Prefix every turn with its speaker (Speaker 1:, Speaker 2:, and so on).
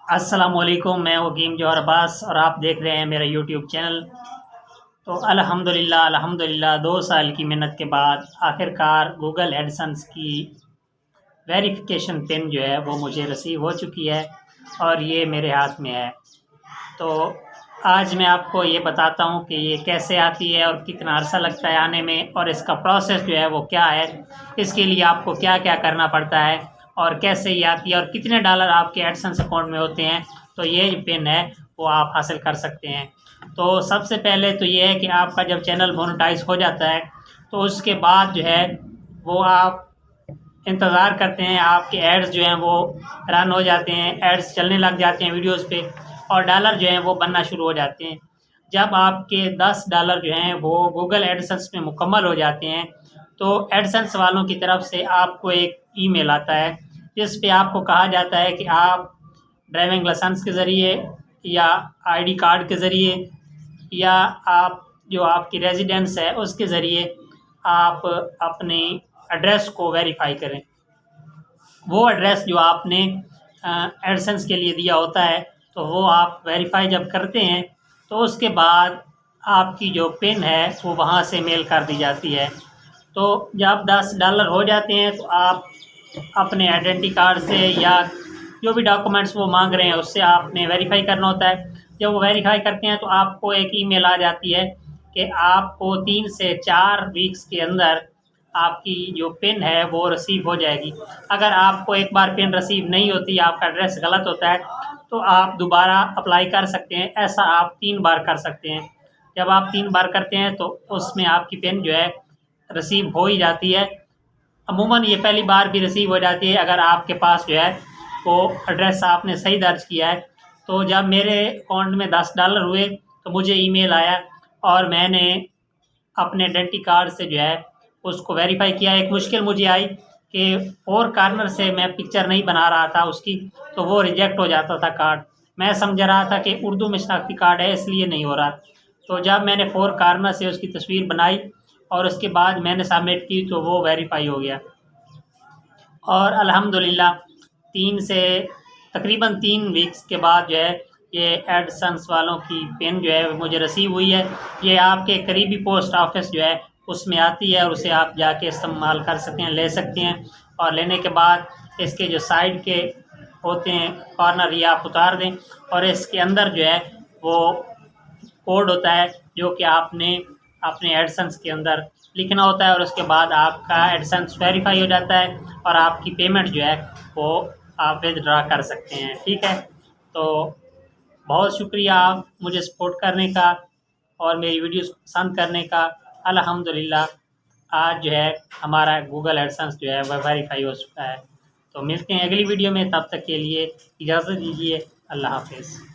Speaker 1: अस्सलामुअलैकुम, मैं वकीम जौहर अब्बास और आप देख रहे हैं मेरा यूट्यूब चैनल। तो अल्हम्दुलिल्लाह 2 साल की मेहनत के बाद आखिरकार गूगल एडसेंस की वेरिफिकेशन पिन जो है वो मुझे रिसीव हो चुकी है और ये मेरे हाथ में है। तो आज मैं आपको ये बताता हूँ कि ये कैसे आती है और कितना अरसा लगता है आने में, और इसका प्रोसेस जो है वो क्या है, इसके लिए आपको क्या क्या करना पड़ता है और कैसे ये आती है और कितने डॉलर आपके एडसेंस अकाउंट में होते हैं। तो ये पिन है वो आप हासिल कर सकते हैं। तो सबसे पहले तो ये है कि आपका जब चैनल मोनेटाइज हो जाता है तो उसके बाद जो है वो आप इंतज़ार करते हैं, आपके एड्स जो हैं वो रन हो जाते हैं, एड्स चलने लग जाते हैं वीडियोस पे और डॉलर जो हैं वो बनना शुरू हो जाते हैं। जब आपके $10 जो हैं वो गूगल एडसेंस में मुकम्मल हो जाते हैं तो एडसेंस वालों की तरफ से आपको एक ईमेल आता है जिस पे आपको कहा जाता है कि आप ड्राइविंग लाइसेंस के ज़रिए या आईडी कार्ड के ज़रिए या आप जो आपकी रेजिडेंस है उसके ज़रिए आप अपने एड्रेस को वेरीफाई करें। वो एड्रेस जो आपने एडसेंस के लिए दिया होता है तो वो आप वेरीफाई जब करते हैं तो उसके बाद आपकी जो पिन है वो वहाँ से मेल कर दी जाती है। तो जब $10 हो जाते हैं तो आप अपने आइडेंटिटी कार्ड से या जो भी डॉक्यूमेंट्स वो मांग रहे हैं उससे आपने वेरीफाई करना होता है। जब वो वेरीफाई करते हैं तो आपको एक ईमेल आ जाती है कि आपको 3 से 4 वीक्स के अंदर आपकी जो पिन है वो रिसीव हो जाएगी। अगर आपको एक बार पिन रिसीव नहीं होती, आपका एड्रेस गलत होता है, तो आप दोबारा अप्लाई कर सकते हैं। ऐसा आप 3 बार कर सकते हैं। जब आप 3 बार करते हैं तो उसमें आपकी पिन जो है रिसीव हो ही जाती है। अमूमन ये पहली बार भी रिसीव हो जाती है अगर आपके पास जो है वो एड्रेस आपने सही दर्ज किया है। तो जब मेरे अकाउंट में $10 हुए तो मुझे ईमेल आया और मैंने अपने आइडेंटिटी कार्ड से जो है उसको वेरीफाई किया। एक मुश्किल मुझे आई कि 4 कॉर्नर से मैं पिक्चर नहीं बना रहा था उसकी, तो वो रिजेक्ट हो जाता था कार्ड। मैं समझ रहा था कि उर्दू में शनाख्ती कार्ड है इसलिए नहीं हो रहा। तो जब मैंने 4 कॉर्नर से उसकी तस्वीर बनाई और उसके बाद मैंने सबमिट की तो वो वेरीफाई हो गया और अल्हम्दुलिल्लाह 3 से तकरीबन 3 वीक्स के बाद जो है ये एडसेंस वालों की पिन जो है मुझे रिसीव हुई है। ये आपके करीबी पोस्ट ऑफिस जो है उसमें आती है और उसे आप जाके इस्तेमाल कर सकते हैं, ले सकते हैं। और लेने के बाद इसके जो साइड के होते हैं कॉर्नर ये आप उतार दें और इसके अंदर जो है वो कोड होता है जो कि आपने अपने एडसेंस के अंदर लिखना होता है और उसके बाद आपका एडसेंस वेरीफाई हो जाता है और आपकी पेमेंट जो है वो आप विथड्रॉ कर सकते हैं। ठीक है, तो बहुत शुक्रिया आप मुझे सपोर्ट करने का और मेरी वीडियोस को पसंद करने का। अल्हम्दुलिल्लाह आज जो है हमारा गूगल एडसेंस जो है वह वेरीफाई हो चुका है। तो मिलते हैं अगली वीडियो में, तब तक के लिए इजाज़त दीजिए। अल्लाह हाफ़िज़।